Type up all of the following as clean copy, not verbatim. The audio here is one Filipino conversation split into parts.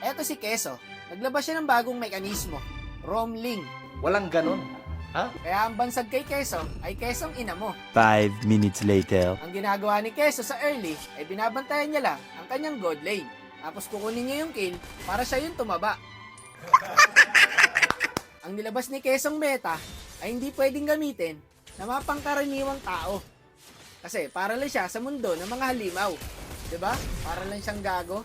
Eto si Keso, naglabas siya ng bagong mekanismo, Romling. Walang ganon. Ha? Kaya ang bansag kay Keso ay Kesong ina mo. 5 minutes later. Ang ginagawa ni Keso sa early ay binabantayan niya lang ang kanyang god lane. Tapos kukunin niya yung kill para siya yung tumaba. Ang nilabas ni Kesong meta ay hindi pwedeng gamitin na mga pangkaraniwang tao. Kasi para lang siya sa mundo ng mga halimaw. 'Di ba? Para lang siyang gago.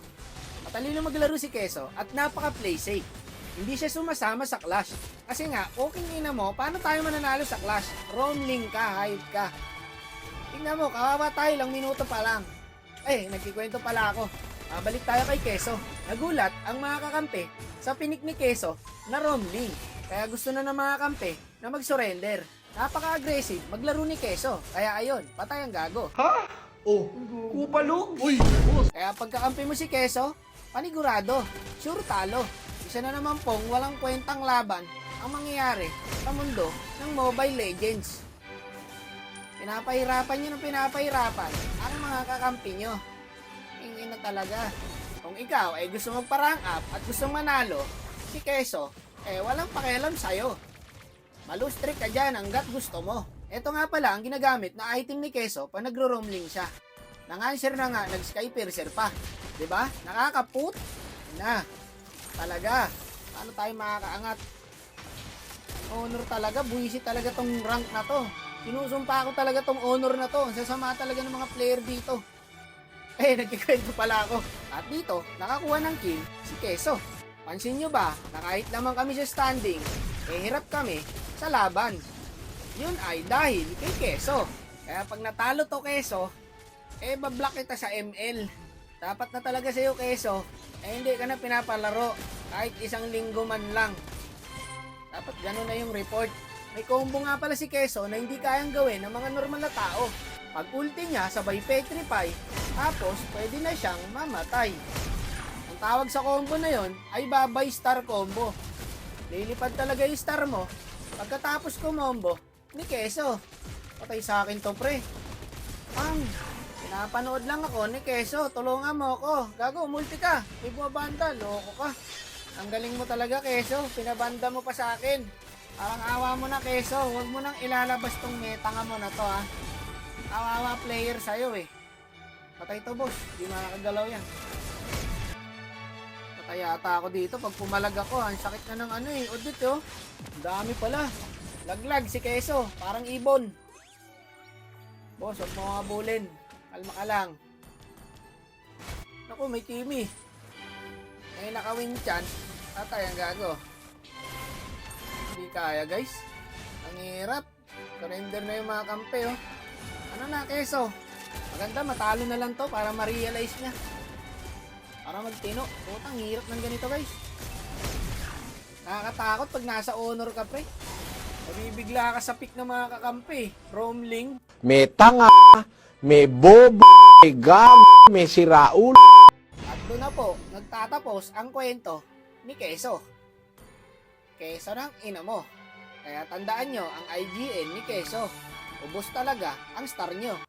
Matalino maglaro si Keso at napaka-play safe. Hindi siya sumasama sa Clash. Kasi nga, okay ina mo, paano tayo mananalo sa Clash? Roamling ka, hype ka. Tingnan mo, kawawa tayo lang minuto pa lang. Nagkikwento pala ako. Balik tayo kay Keso. Nagulat ang mga kakampi sa pinik ni Keso na roamling. Kaya gusto na ng mga kampi na mag-surrender. Napaka-aggressive maglaro ni Keso. Kaya ayun, patay ang gago. Ha? Oh, kupalo? Uy! Kaya pagkakampi mo si Keso, panigurado, sure talo. Isa na naman pong walang kwentang laban ang mangyayari sa mundo ng Mobile Legends. Pinapahirapan nyo ng pinapahirapan ang mga kakampi nyo. Ingin na talaga. Kung ikaw ay gusto magparang up at gusto manalo, si Keso, walang pakialam sa'yo. Malustrik ka dyan hanggat gusto mo. Ito nga pala ang ginagamit na item ni Keso pag nagro-roamling siya. Nang-answer na nga, nag-sky piercer pa. 'Di ba? Nakakaput na. Talaga. Paano tayo makakaangat? Honor talaga. Buwisit talaga tong rank na to. Sinusumpa ko talaga tong honor na to. Ang sasama talaga ng mga player dito. Nagkikwento pala ako. At dito, nakakuha ng kill si Keso. Pansin nyo ba na kahit naman kami sa standing, hirap kami sa laban. Yun ay dahil kay Keso. Kaya pag natalo to Keso, bablock kita sa ML. Dapat na talaga sa'yo Keso, hindi ka na pinapalaro kahit isang linggo man lang. Dapat gano'n na yung report. May combo nga pala si Keso na hindi kayang gawin ng mga normal na tao. Pag ulti niya, sabay petrify, tapos pwede na siyang mamatay. Ang tawag sa combo na yon ay babay star combo. Lilipad talaga yung star mo pagkatapos kumombo ni Keso. Patay sa akin to pre. Pinapanood lang ako ni Keso, tulungan mo ako. Gago, multi ka. May bumabanda, loko ka. Ang galing mo talaga, Keso. Pinabanda mo pa sa akin. Parang awa mo na, Keso. Huwag mo nang ilalabas tong metanga mo na to, ha. Awawa player sa'yo, eh. Patay to, boss. Di makakagalaw yan. Patay yata ako dito. Pag pumalag ako, ang sakit na ng audit, oh. Ang dami pala. Laglag si Keso. Parang ibon. Boss, huwag mo habulin. Kalma ka lang. Naku, may Kimi. May nakawin chan. Tatay ang gago. Hindi kaya guys. Ang hirap. Surrender na yung mga kampe, oh. Ano na, Keso? Maganda, matalo na lang to para ma-realize niya. Para magtino. Putang hirap ng ganito guys. Nakakatakot pag nasa honor ka, pre. Mabibigla ka sa pick ng mga kakampi. Roamling. May tanga, may bobo, may gag, may siraul. At doon na po, nagtatapos ang kwento ni Keso. Keso ng ina mo. Kaya tandaan nyo ang IGN ni Keso. Ubos talaga ang star nyo.